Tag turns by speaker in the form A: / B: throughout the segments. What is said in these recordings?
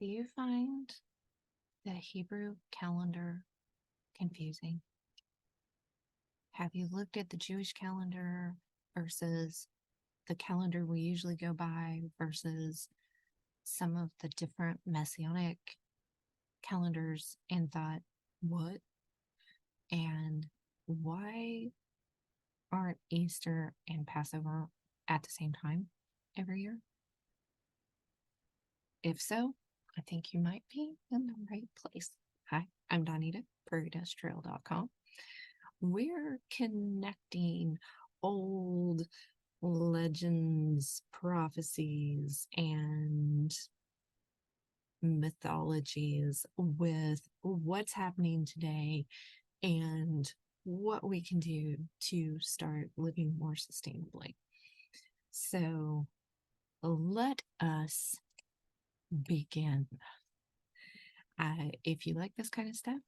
A: Do you find the Hebrew calendar confusing? Have you looked at the Jewish calendar versus the calendar we usually go by versus some of the different messianic calendars and thought, what? And why aren't Easter and Passover at the same time every year? If so, I think you might be in the right place. Hi, I'm Dawnita, prairie-trail.com. We're connecting old legends, prophecies, and mythologies with what's happening today and what we can do to start living more sustainably. So let us begin. If you like this kind of stuff,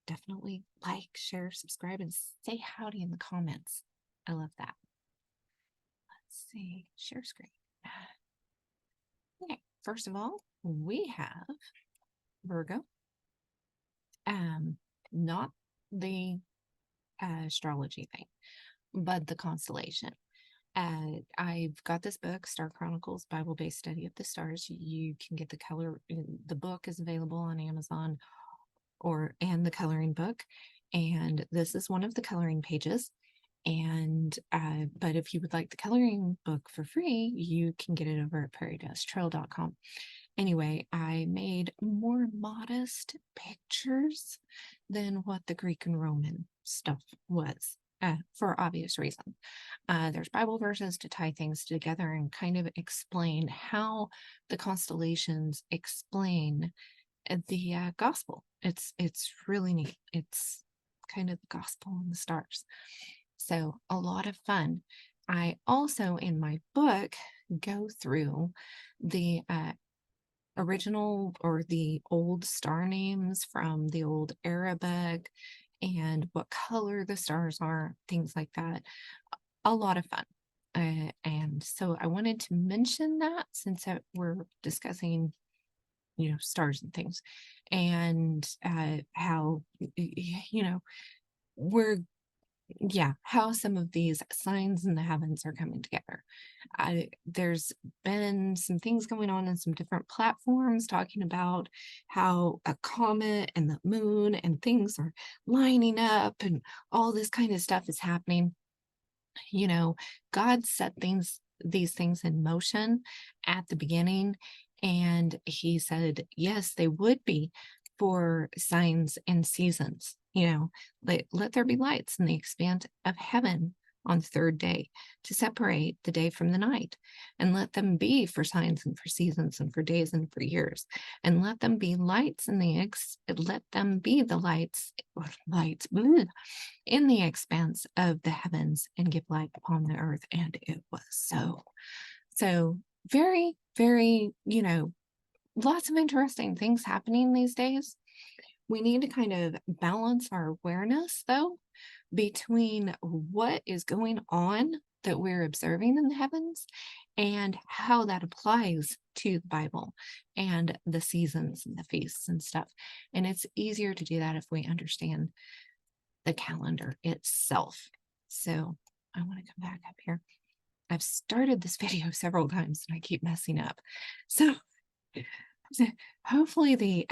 A: definitely like, share, subscribe, and say howdy in the comments. I love that. Let's see, share screen. Okay, first of all, we have Virgo. Not the astrology thing, but the constellation. I've got this book, Star Chronicles, Bible-based study of the stars. You can get the color. The book is available on Amazon, and the coloring book. And this is one of the coloring pages. And but if you would like the coloring book for free, you can get it over at prairie-trail.com. Anyway, I made more modest pictures than what the Greek and Roman stuff was, for obvious reasons. There's Bible verses to tie things together and kind of explain how the constellations explain the gospel. It's really neat. It's kind of the gospel in the stars. So a lot of fun. I also, in my book, go through the original or the old star names from the old Arabic and what color the stars are, things like that. A lot of fun. And so I wanted to mention that since we're discussing, stars and things, and how, we're how some of these signs in the heavens are coming together. There's been some things going on in some different platforms talking about how a comet and the moon and things are lining up and all this kind of stuff is happening. God set these things in motion at the beginning, and he said, yes, they would be for signs and seasons. Let there be lights in the expanse of heaven on the third day to separate the day from the night, and let them be for signs and for seasons and for days and for years, and let them be lights in the let them be the lights in the expanse of the heavens and give light upon the earth. And it was so very, very, lots of interesting things happening these days. We need to kind of balance our awareness, though, between what is going on that we're observing in the heavens and how that applies to the Bible and the seasons and the feasts and stuff. And it's easier to do that if we understand the calendar itself. So I want to come back up here. I've started this video several times and I keep messing up. So hopefully the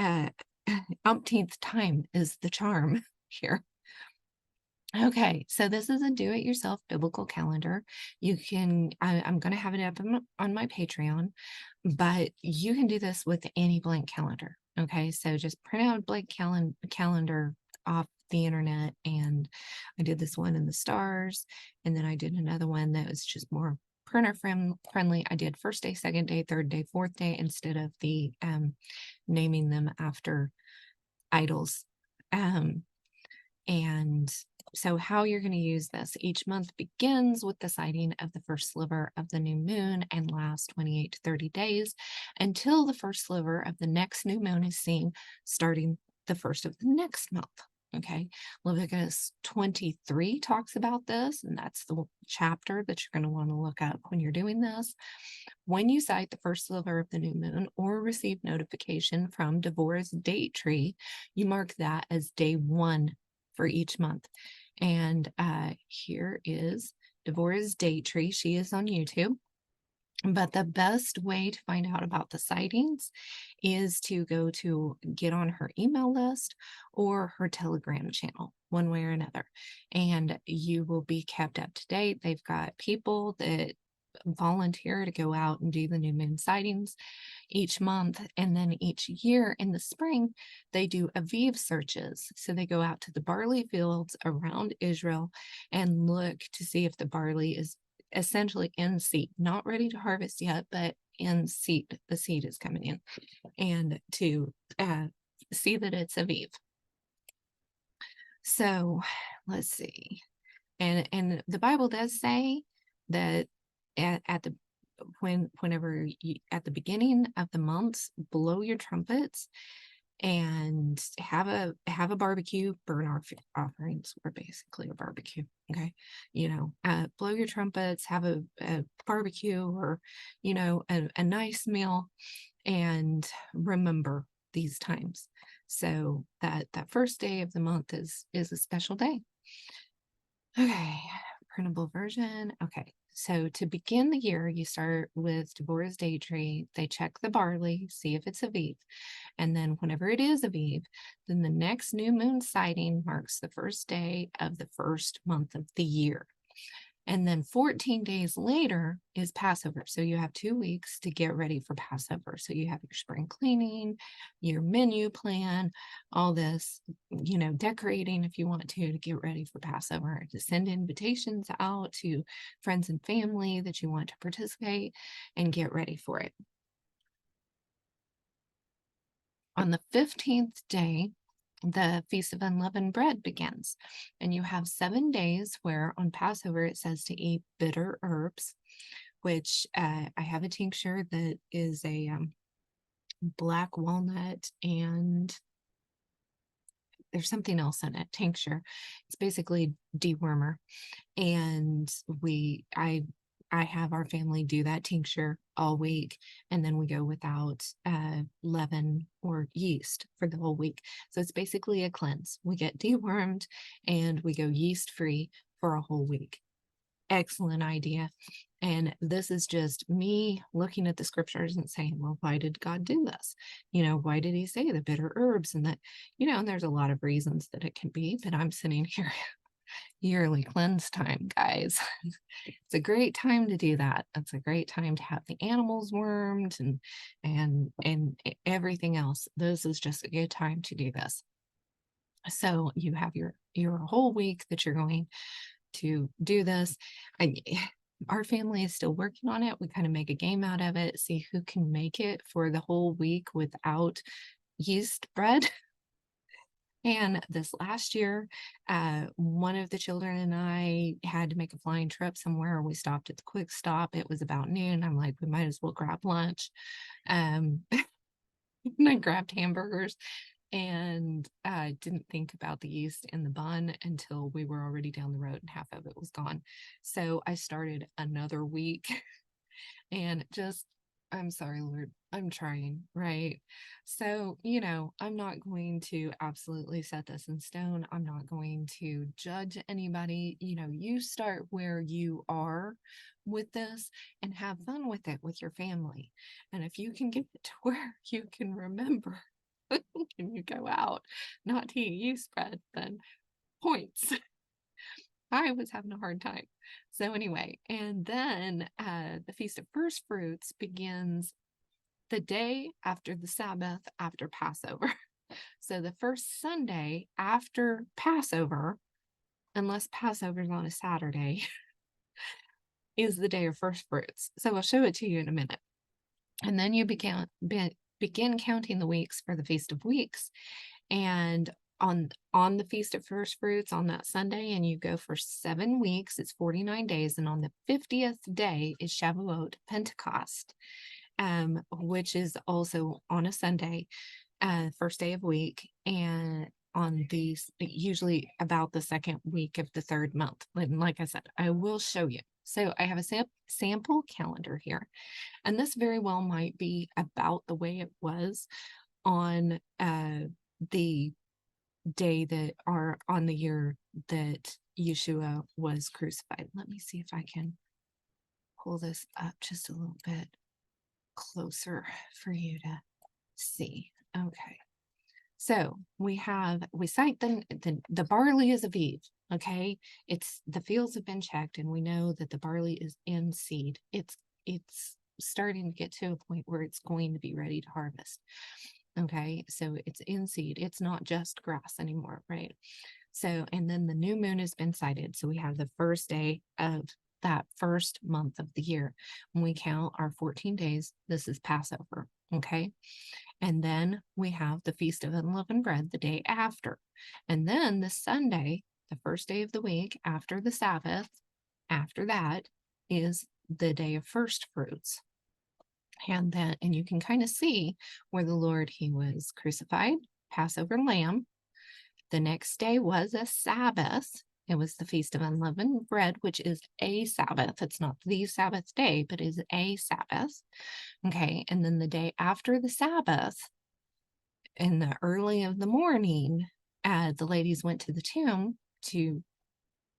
A: umpteenth time is the charm here. Okay, so this is a do-it-yourself biblical calendar. You can, I'm going to have it up on my Patreon, but you can do this with any blank calendar. Okay, so just print out a blank calendar off the internet, and I did this one in the stars, and then I did another one that was just more printer friendly. I did first day, second day, third day, fourth day, instead of the naming them after idols. And so how you're going to use this: each month begins with the sighting of the first sliver of the new moon and lasts 28 to 30 days until the first sliver of the next new moon is seen, starting the first of the next month. Okay, Leviticus 23 talks about this, and that's the chapter that you're going to want to look up when you're doing this. When you sight the first sliver of the new moon or receive notification from Devorah's date tree, you mark that as day 1 for each month. And here is Devorah's date tree. She is on YouTube. But the best way to find out about the sightings is to get on her email list or her Telegram channel, one way or another. And you will be kept up to date. They've got people that volunteer to go out and do the new moon sightings each month. And then each year in the spring, they do Aviv searches. So they go out to the barley fields around Israel and look to see if the barley is essentially in seed, not ready to harvest yet, but in seed. The seed is coming in, and to see that it's Aviv. So let's see. And the Bible does say that at the beginning of the months, blow your trumpets and have a barbecue. Burn our offerings were basically a barbecue. Okay. Blow your trumpets, have a barbecue, or a nice meal, and remember these times. So that first day of the month is a special day. Okay, printable version. Okay, so to begin the year, you start with Devorah's date tree. They check the barley, see if it's Aviv. And then whenever it is Aviv, then the next new moon sighting marks the first day of the first month of the year. And then 14 days later is Passover. So you have 2 weeks to get ready for Passover. So you have your spring cleaning, your menu plan, all this, decorating if you want to get ready for Passover, to send invitations out to friends and family that you want to participate and get ready for it. On the 15th day, the Feast of Unleavened Bread begins. And you have 7 days where on Passover it says to eat bitter herbs, which I have a tincture that is a black walnut, and there's something else in it, tincture. It's basically dewormer. And I have our family do that tincture all week, and then we go without leaven or yeast for the whole week. So it's basically a cleanse. We get dewormed and we go yeast free for a whole week. Excellent idea. And this is just me looking at the scriptures and saying, well, why did God do this? Why did he say the bitter herbs? And that, and there's a lot of reasons that it can be, but I'm sitting here yearly cleanse time, guys. It's a great time to do that. It's a great time to have the animals wormed and everything else. This is just a good time to do this. So you have your whole week that you're going to do this. Our family is still working on it. We kind of make a game out of it, see who can make it for the whole week without yeast bread. And this last year, one of the children and I had to make a flying trip somewhere. We stopped at the Quick Stop. It was about noon. I'm like, we might as well grab lunch. And I grabbed hamburgers and I didn't think about the yeast in the bun until we were already down the road and half of it was gone. So I started another week and I'm sorry, Lord, I'm trying, right? So, I'm not going to absolutely set this in stone. I'm not going to judge anybody. You start where you are with this and have fun with it with your family. And if you can get it to where you can remember when you go out, not to eat yeast bread, then points. I was having a hard time. So anyway, and then the Feast of First Fruits begins the day after the Sabbath, after Passover. So the first Sunday after Passover, unless Passover's on a Saturday, is the day of first fruits. So I'll show it to you in a minute. And then you begin counting the weeks for the Feast of Weeks. And on the Feast of First Fruits on that Sunday, and you go for 7 weeks, it's 49 days. And on the 50th day is Shavuot, Pentecost, which is also on a Sunday, first day of week, and on these usually about the second week of the third month. And like I said, I will show you. So I have a sample calendar here, and this very well might be about the way it was on the day that are on the year that Yeshua was crucified. Let me see if I can pull this up just a little bit closer for you to see. Okay. So we cite the barley is Aviv. Okay. It's the fields have been checked and we know that the barley is in seed. It's starting to get to a point where it's going to be ready to harvest. Okay. So it's in seed. It's not just grass anymore, right? So, and then the new moon has been sighted. So we have the first day of that first month of the year. When we count our 14 days, this is Passover. Okay. And then we have the Feast of Unleavened Bread the day after. And then the Sunday, the first day of the week after the Sabbath, after that is the day of first fruits. And you can kind of see where the Lord, he was crucified, Passover lamb. The next day was a Sabbath. It was the Feast of Unleavened Bread, which is a Sabbath. It's not the Sabbath day, but is a Sabbath. Okay. And then the day after the Sabbath, in the early of the morning, the ladies went to the tomb to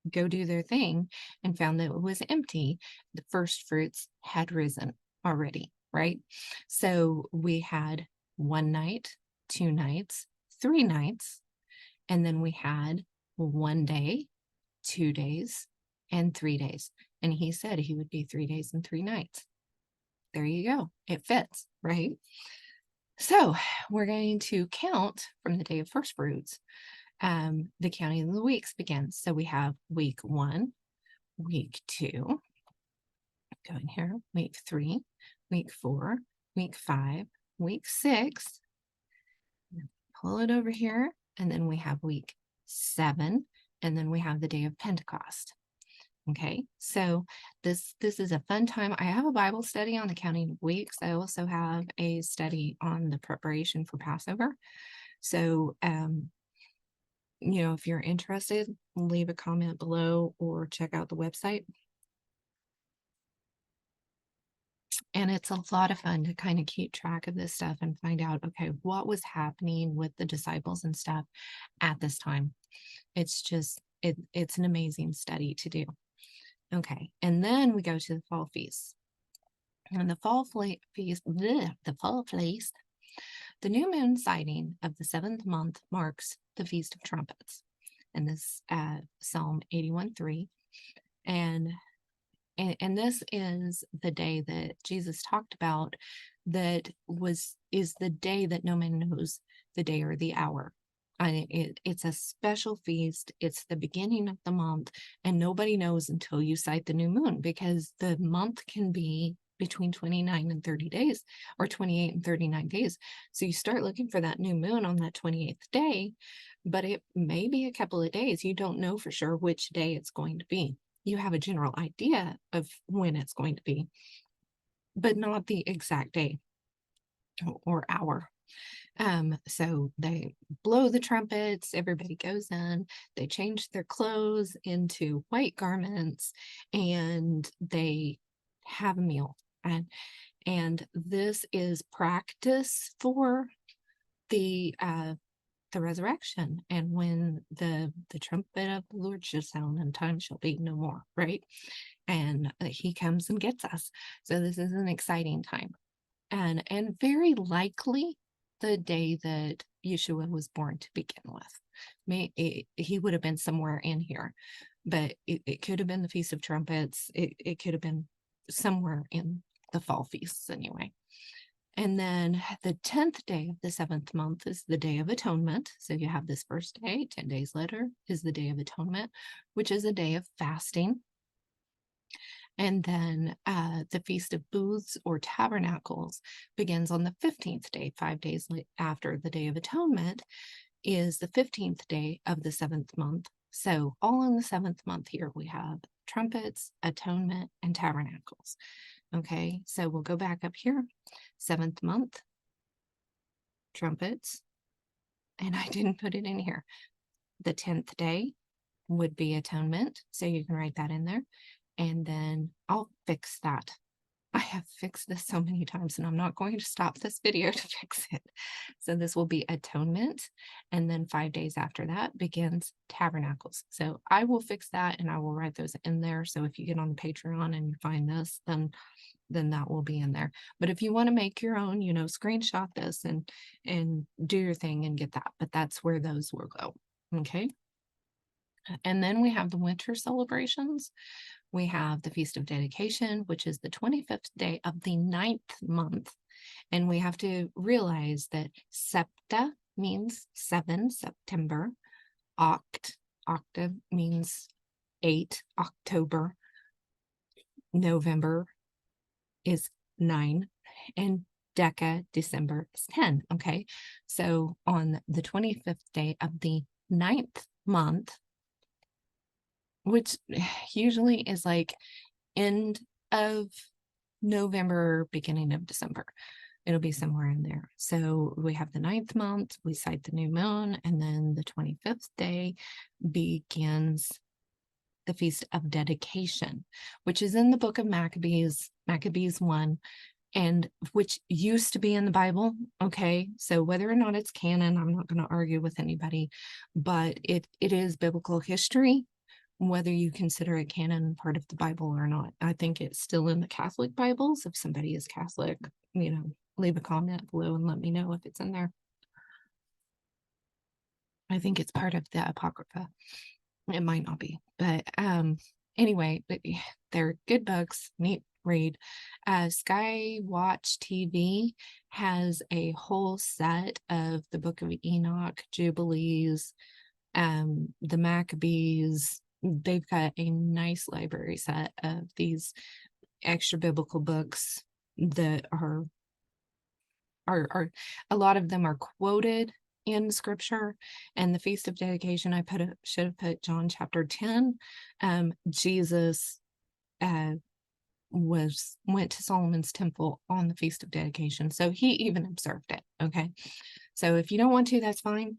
A: go do their thing and found that it was empty. The first fruits had risen already, right? So we had 1 night, 2 nights, 3 nights, and then we had 1 day, 2 days, and 3 days. And he said he would be 3 days and 3 nights. There you go. It fits, right? So we're going to count from the day of first fruits. The counting of the weeks begins. So we have week 1, week 2, go in here, week 3, week 4, week 5, week 6, pull it over here, and then we have week 7, and then we have the day of Pentecost. Okay, so this is a fun time. I have a Bible study on the counting of weeks. I also have a study on the preparation for Passover. So, if you're interested, leave a comment below or check out the website. And it's a lot of fun to kind of keep track of this stuff and find out, okay, what was happening with the disciples and stuff at this time. It's just, it's an amazing study to do. Okay, and then we go to the fall feast. And the fall feast, the new moon sighting of the 7th month marks the Feast of Trumpets. And this Psalm 81:3. And this is the day that Jesus talked about that is the day that no man knows the day or the hour. It's a special feast. It's the beginning of the month, and nobody knows until you sight the new moon, because the month can be between 29 and 30 days or 28 and 39 days. So you start looking for that new moon on that 28th day, but it may be a couple of days. You don't know for sure which day it's going to be. You have a general idea of when it's going to be, but not the exact day or hour. So they blow the trumpets, everybody goes in, they change their clothes into white garments, and they have a meal. And this is practice for the resurrection. And when the trumpet of the Lord shall sound, and time shall be no more, right? And he comes and gets us. So this is an exciting time. And very likely the day that Yeshua was born to begin with. He would have been somewhere in here, but it could have been the Feast of Trumpets. It could have been somewhere in the fall feasts anyway. And then the 10th day of the 7th month is the Day of Atonement. So you have this first day, 10 days later is the Day of Atonement, which is a day of fasting. And then the Feast of Booths or Tabernacles begins on the 15th day, 5 days after the Day of Atonement is the 15th day of the 7th month. So all in the 7th month here, we have trumpets, atonement, and tabernacles. Okay, so we'll go back up here, 7th month, trumpets, and I didn't put it in here. The 10th day would be atonement, so you can write that in there. and then I'll fix that. I have fixed this so many times, and I'm not going to stop this video to fix it. So this will be atonement. And then 5 days after that begins tabernacles. So I will fix that and I will write those in there. So if you get on the Patreon and you find this, then that will be in there. But if you want to make your own, screenshot this and do your thing and get that. But that's where those will go. Okay. And then we have the winter celebrations. We have the Feast of Dedication, which is the 25th day of the 9th month. And we have to realize that septa means 7, September. Octave means 8, October. November is 9. And Deca, December is 10. Okay. So on the 25th day of the 9th month, which usually is like end of November, beginning of December. It'll be somewhere in there. So we have the 9th month, we cite the new moon, and then the 25th day begins the Feast of Dedication, which is in the book of Maccabees, Maccabees 1, and which used to be in the Bible. Okay. So whether or not it's canon, I'm not going to argue with anybody, but it is biblical history, whether you consider it canon part of the Bible or not. I think it's still in the Catholic Bibles. If somebody is Catholic, leave a comment below and let me know if it's in there. I think it's part of the Apocrypha. It might not be, but anyway, they're good books, neat read. Skywatch TV has a whole set of the Book of Enoch, Jubilees, the Maccabees. They've got a nice library set of these extra biblical books that are a lot of them are quoted in scripture. And the Feast of Dedication, should have put John chapter 10. Jesus went to Solomon's temple on the Feast of Dedication, so he even observed it. Okay, so if you don't want to, that's fine.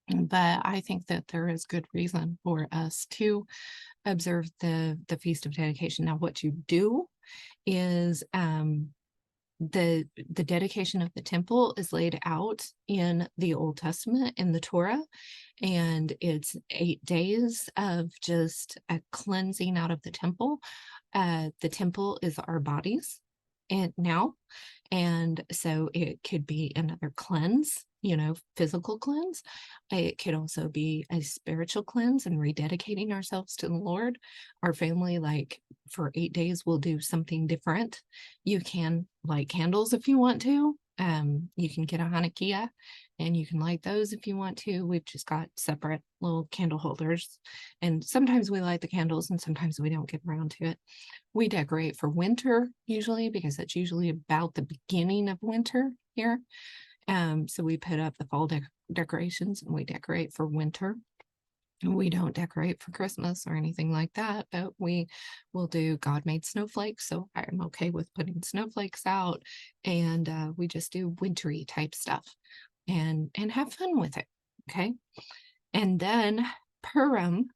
A: But I think that there is good reason for us to observe the Feast of Dedication. Now, what you do is the dedication of the temple is laid out in the Old Testament in the Torah, and it's 8 days of just a cleansing out of the temple. The temple is our bodies and now, and so it could be another cleanse, physical cleanse. It could also be a spiritual cleanse and rededicating ourselves to the Lord. Our family, like for 8 days, will do something different. You can light candles if you want to. You can get a Hanukkah and you can light those if you want to. We've just got separate little candle holders, and sometimes we light the candles and sometimes we don't get around to it. We decorate for winter usually because that's usually about the beginning of winter here. So we put up the fall decorations and we decorate for winter. We don't decorate for Christmas or anything like that, but we will do God-made snowflakes. So I'm okay with putting snowflakes out, and we just do wintry type stuff and have fun with it. Okay. And then Purim,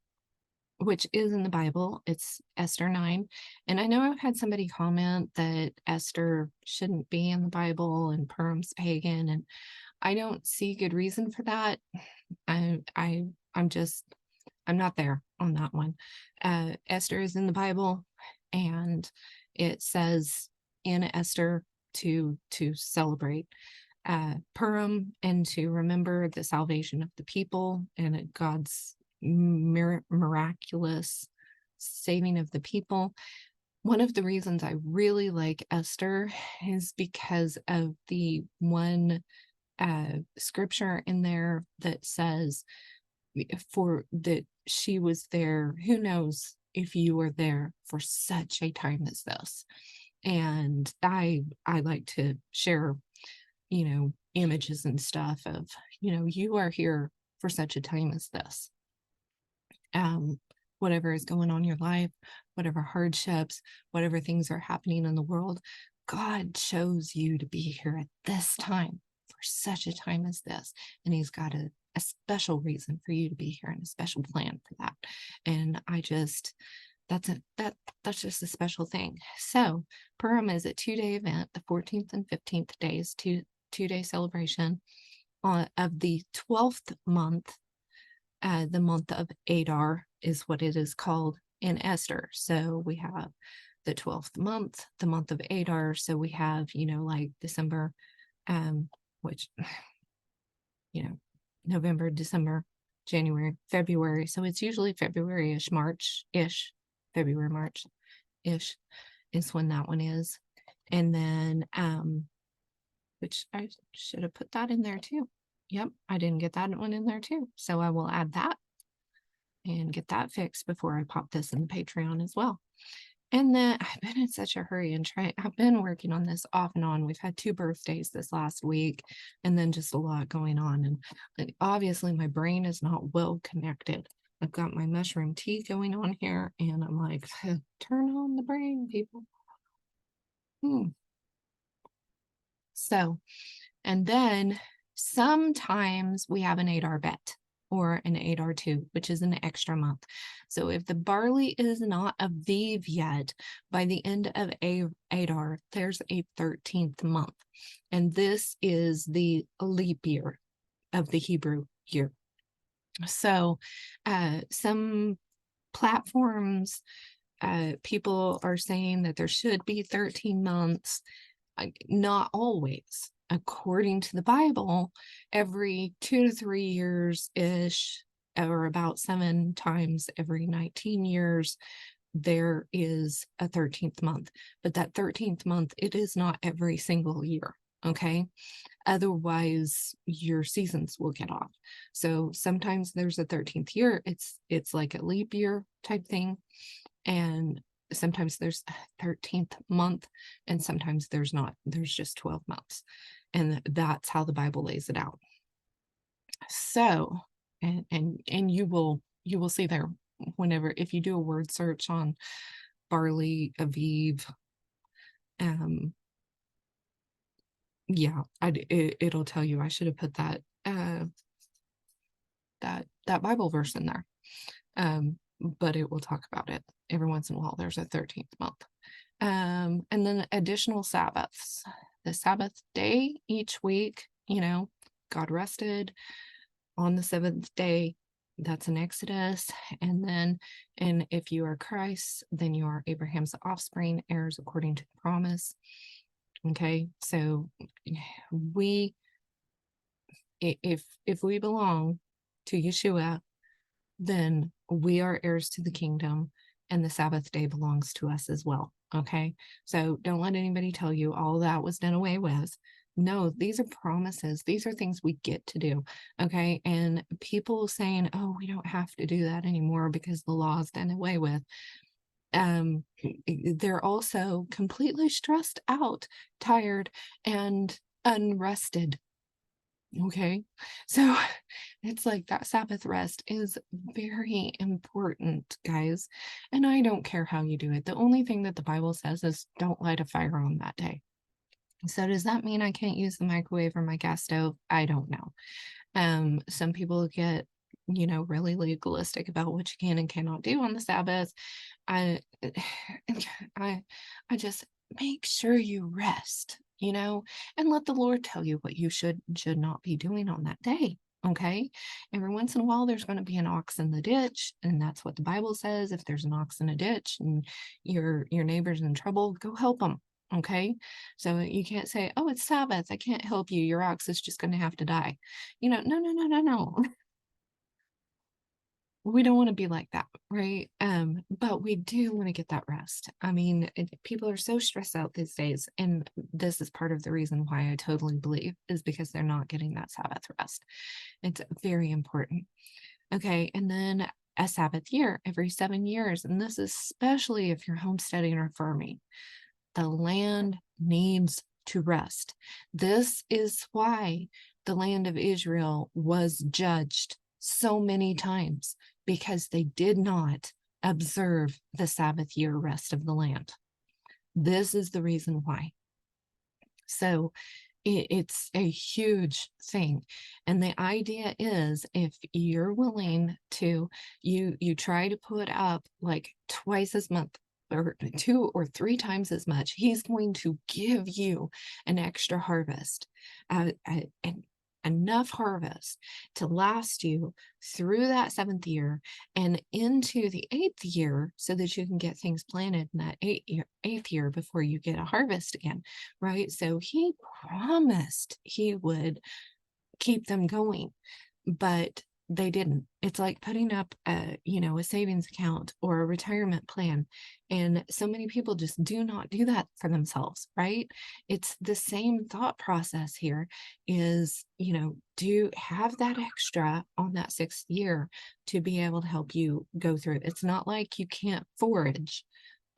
A: which is in the Bible, it's Esther 9. And I know I've had somebody comment that Esther shouldn't be in the Bible and Purim's pagan, and I don't see good reason for that. I'm not there on that one. Esther is in the Bible, and it says in Esther to celebrate Purim and to remember the salvation of the people and God's miraculous saving of the people. One of the reasons I really like Esther is because of the one scripture in there that says for that she was there. Who knows if you were there for such a time as this? And I like to share, images and stuff of, you are here for such a time as this. Whatever is going on in your life, whatever hardships, whatever things are happening in the world, God chose you to be here at this time for such a time as this. And he's got a special reason for you to be here and a special plan for that. And that's just a special thing. So Purim is a 2-day event, the 14th and 15th days, two-day celebration of the 12th month. The month of Adar is what it is called in Esther. So we have the 12th month, the month of Adar. So we have, like December, which, November, December, January, February. So it's usually February-ish, March-ish, February, March-ish is when that one is. And then, which I should have put that in there too. Yep, I didn't get that one in there too. So I will add that and get that fixed before I pop this in the Patreon as well. And then I've been in such a hurry and I've been working on this off and on. We've had 2 birthdays this last week and then just a lot going on. And obviously my brain is not well connected. I've got my mushroom tea going on here and I'm like, turn on the brain, people. So, and then sometimes we have an Adar bet or an Adar 2, which is an extra month. So if the barley is not Aviv yet, by the end of Adar, there's a 13th month. And this is the leap year of the Hebrew year. So some platforms, people are saying that there should be 13 months. Not always. According to the Bible, every 2 to 3 years-ish, or about 7 times every 19 years, there is a 13th month. But that 13th month, it is not every single year, okay? Otherwise, your seasons will get off. So sometimes there's a 13th year. It's like a leap year type thing. And sometimes there's a 13th month and sometimes there's not. There's just 12 months. And that's how the Bible lays it out. So, and you will see there whenever, if you do a word search on barley, Aviv, yeah, it'll tell you. I should have put that that Bible verse in there. But it will talk about it every once in a while. There's a 13th month. And then additional Sabbaths. The Sabbath day each week, God rested on the 7th day. That's an Exodus. And if you are Christ, then you are Abraham's offspring, heirs according to the promise. Okay, so if we belong to Yeshua, then we are heirs to the kingdom and the Sabbath day belongs to us as well. Okay, so don't let anybody tell you all that was done away with. No, these are promises. These are things we get to do. Okay, and people saying, oh, we don't have to do that anymore because the law is done away with. They're also completely stressed out, tired, and unrested. Okay, so it's like that Sabbath rest is very important, guys. And I don't care how you do it. The only thing that the Bible says is don't light a fire on that day. So does that mean I can't use the microwave or my gas stove? I don't know. Some people get, really legalistic about what you can and cannot do on the Sabbath. I just make sure you rest, and let the Lord tell you what you should not be doing on that day. Okay. Every once in a while, there's going to be an ox in the ditch. And that's what the Bible says. If there's an ox in a ditch and your neighbor's in trouble, go help them. Okay. So you can't say, oh, it's Sabbath, I can't help you. Your ox is just going to have to die. No. We don't want to be like that, right? But we do want to get that rest. I mean, people are so stressed out these days, and this is part of the reason why I totally believe is because they're not getting that Sabbath rest. It's very important. Okay, and then a Sabbath year every 7 years, and this is especially if you're homesteading or farming. The land needs to rest. This is why the land of Israel was judged so many times, because they did not observe the Sabbath year rest of the land. This is the reason why. So It's a huge thing. And the idea is if you're willing to, you try to put up like twice as much or 2 or 3 times as much, he's going to give you an extra harvest, and enough harvest to last you through that 7th year and into the 8th year so that you can get things planted in that 8th year before you get a harvest again, right? So he promised he would keep them going, but they didn't. It's like putting up a savings account or a retirement plan. And so many people just do not do that for themselves, right? It's the same thought process here is, do have that extra on that 6th year to be able to help you go through it. It's not like you can't forage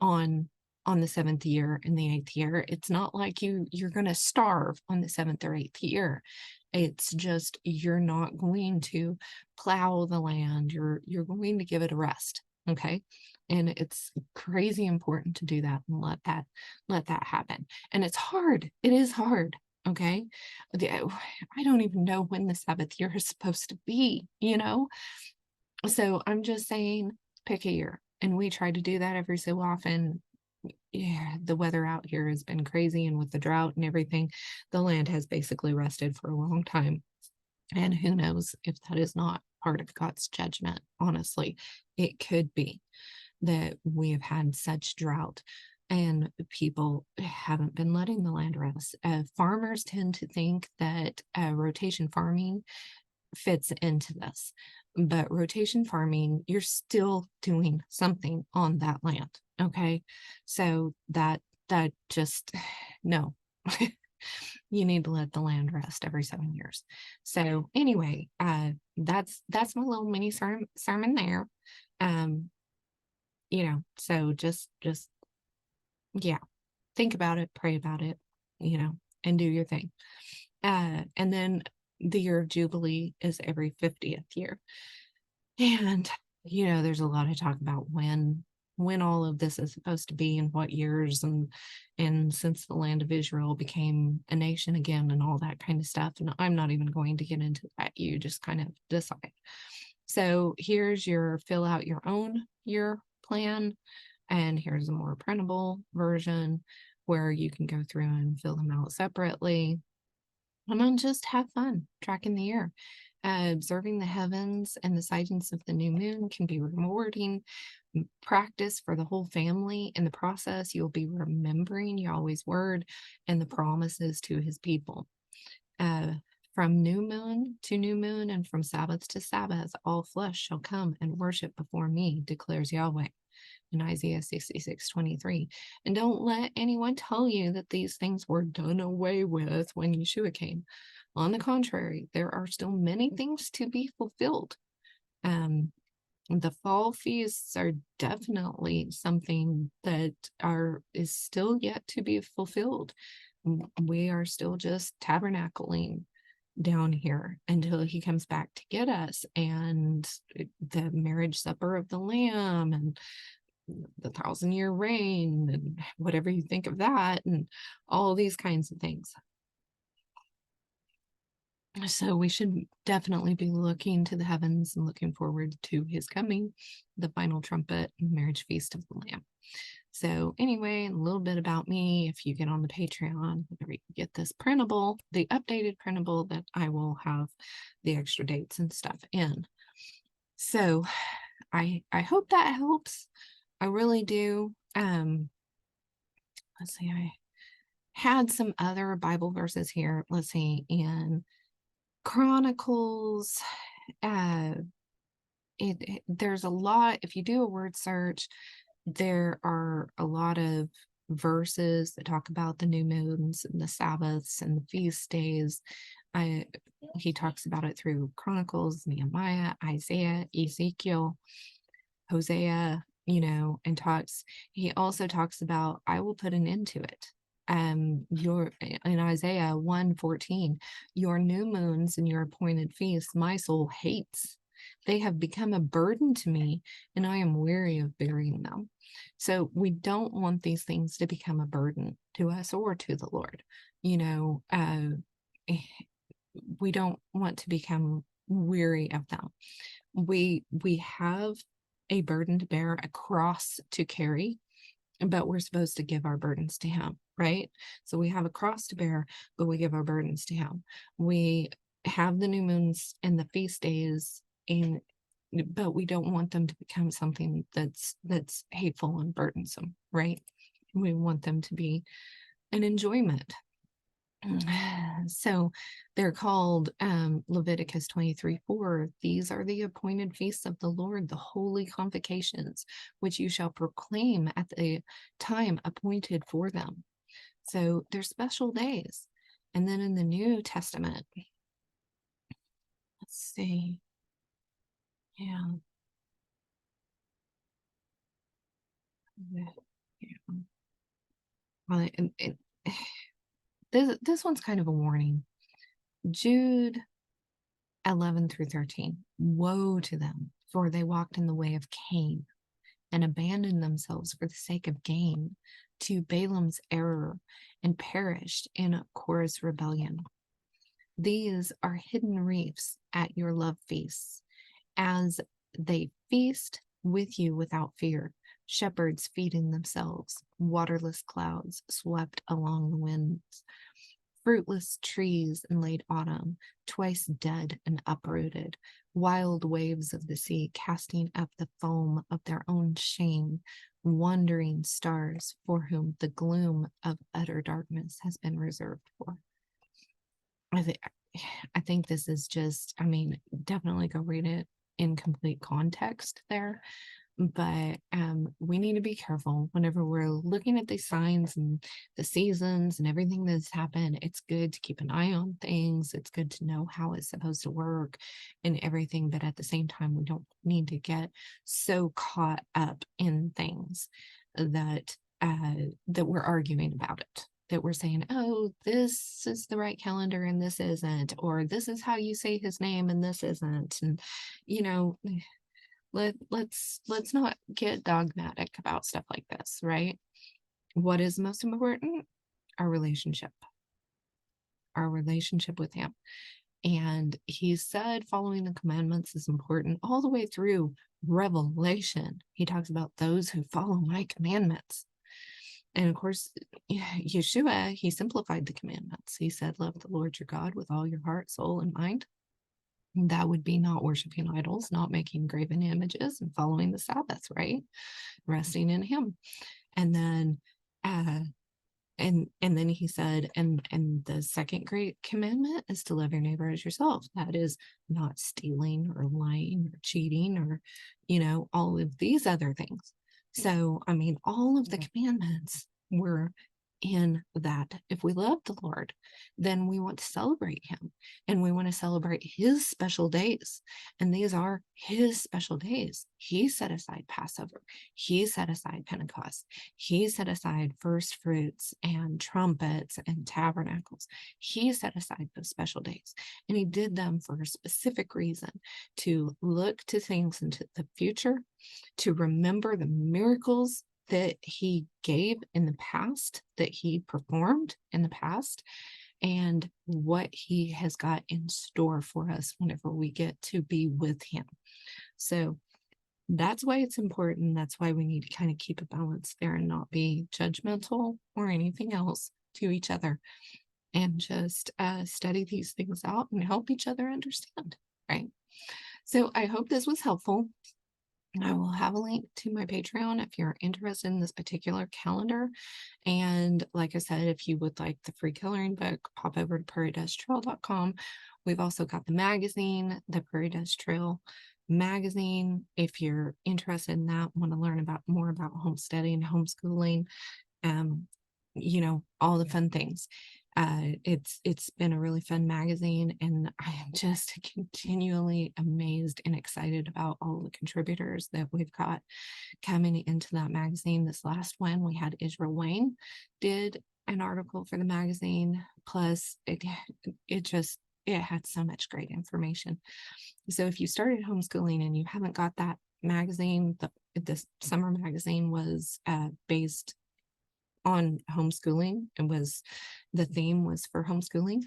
A: on the 7th year and the 8th year. It's not like you're going to starve on the 7th or 8th year. It's just you're not going to plow the land. You're going to give it a rest. Okay. And it's crazy important to do that and let that happen. And it's hard. It is hard. Okay. I don't even know when the Sabbath year is supposed to be, So I'm just saying pick a year. And we try to do that every so often. Yeah, the weather out here has been crazy, and with the drought and everything, the land has basically rested for a long time. And who knows if that is not part of God's judgment, honestly. It could be that we have had such drought and people haven't been letting the land rest. Farmers tend to think that rotation farming fits into this. But rotation farming, you're still doing something on that land. Okay. So that just no. You need to let the land rest every 7 years. So anyway, that's my little mini sermon there. Um, so just yeah, think about it, pray about it, and do your thing. And then the year of Jubilee is every 50th year. And, there's a lot of talk about when all of this is supposed to be and what years and since the land of Israel became a nation again and all that kind of stuff. And I'm not even going to get into that. You just kind of decide. So here's your fill out your own year plan. And here's a more printable version where you can go through and fill them out separately. And then just have fun tracking the year. Observing the heavens and the sightings of the new moon can be rewarding. Practice for the whole family. In the process, you'll be remembering Yahweh's word and the promises to his people. From new moon to new moon and from Sabbath to Sabbath, all flesh shall come and worship before me, declares Yahweh. In Isaiah 66:23. And don't let anyone tell you that these things were done away with when Yeshua came. On the contrary, there are still many things to be fulfilled. The fall feasts are definitely something that is still yet to be fulfilled. We are still just tabernacling down here until he comes back to get us, and the marriage supper of the Lamb and the 1,000-year reign and whatever you think of that and all these kinds of things. So we should definitely be looking to the heavens and looking forward to his coming, the final trumpet and marriage feast of the Lamb. So anyway, a little bit about me. If you get on the Patreon, whenever you get this printable, the updated printable, that I will have the extra dates and stuff in. So I hope that helps. I really do. Let's see, I had some other Bible verses here. Let's see, in Chronicles, there's a lot. If you do a word search, there are a lot of verses that talk about the new moons and the Sabbaths and the feast days. He talks about it through Chronicles, Nehemiah, Isaiah, Ezekiel, Hosea, and he also talks about, I will put an end to it. In Isaiah 1:14, your new moons and your appointed feasts, my soul hates. They have become a burden to me, and I am weary of bearing them. So we don't want these things to become a burden to us or to the Lord. You know, we don't want to become weary of them. We have a burden to bear, a cross to carry, but we're supposed to give our burdens to him, right? So we have a cross to bear, but we give our burdens to him. We have the new moons and the feast days, and but we don't want them to become something that's hateful and burdensome, right? We want them to be an enjoyment. So they're called Leviticus 23:4. These are the appointed feasts of the Lord, the holy convocations, which you shall proclaim at the time appointed for them. So they're special days. And then in the New Testament, let's see. Yeah. Yeah. Well, this one's kind of a warning. Jude 11-13. Woe to them, for they walked in the way of Cain and abandoned themselves for the sake of gain to Balaam's error and perished in Korah's rebellion. These are hidden reefs at your love feasts, as they feast with you without fear, shepherds feeding themselves, waterless clouds swept along the winds, fruitless trees in late autumn, twice dead and uprooted, wild waves of the sea casting up the foam of their own shame, wandering stars for whom the gloom of utter darkness has been reserved for. I think this is just, I mean, definitely go read it in complete context there. But we need to be careful whenever we're looking at these signs and the seasons and everything that's happened. It's good to keep an eye on things. It's good to know how it's supposed to work and everything. But at the same time, we don't need to get so caught up in things that that we're arguing about it. That we're saying, oh, this is the right calendar and this isn't, or this is how you say his name and this isn't. And you know, let's not get dogmatic about stuff like this, right? What is most important? Our relationship with him. And he said following the commandments is important all the way through Revelation. He talks about those who follow my commandments. And of course, Yeshua, he simplified the commandments. He said, love the Lord your God with all your heart, soul, and mind. That would be not worshiping idols, not making graven images, and following the Sabbaths, right? Resting in him. And then and then he said, and the second great commandment is to love your neighbor as yourself. That is not stealing or lying or cheating or, all of these other things. So, I mean, all of the commandments were in that. If we love the Lord, then we want to celebrate him and we want to celebrate his special days. And these are his special days. He set aside Passover. He set aside Pentecost. He set aside first fruits and trumpets and tabernacles. He set aside those special days. And he did them for a specific reason, to look to things into the future, to remember the miracles that he gave in the past, that he performed in the past, and what he has got in store for us whenever we get to be with him. So that's why it's important. That's why we need to kind of keep a balance there and not be judgmental or anything else to each other, and just study these things out and help each other understand, right? So I hope this was helpful. I will have a link to my Patreon if you're interested in this particular calendar. And like I said, if you would like the free coloring book, pop over to prairiedusttrail.com. We've also got the magazine, the Prairie Dust Trail magazine. If you're interested in that, want to learn more about homesteading, homeschooling, all the fun things. It's been a really fun magazine, and I am just continually amazed and excited about all the contributors that we've got coming into that magazine. This last one, we had Israel Wayne did an article for the magazine, plus it had so much great information. So if you started homeschooling and you haven't got that magazine, the this summer magazine was based on homeschooling. The theme was for homeschooling.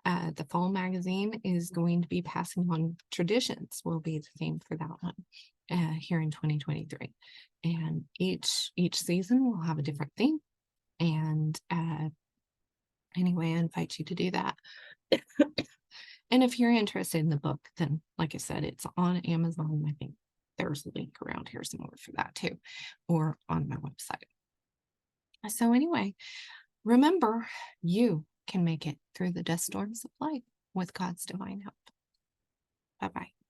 A: The fall magazine is going to be passing on traditions, will be the theme for that one here in 2023. And each season will have a different theme. And anyway, I invite you to do that. And if you're interested in the book, then like I said, it's on Amazon. I think there's a link around here somewhere for that too, or on my website. So anyway, remember, you can make it through the dust storms of life with God's divine help. Bye-bye.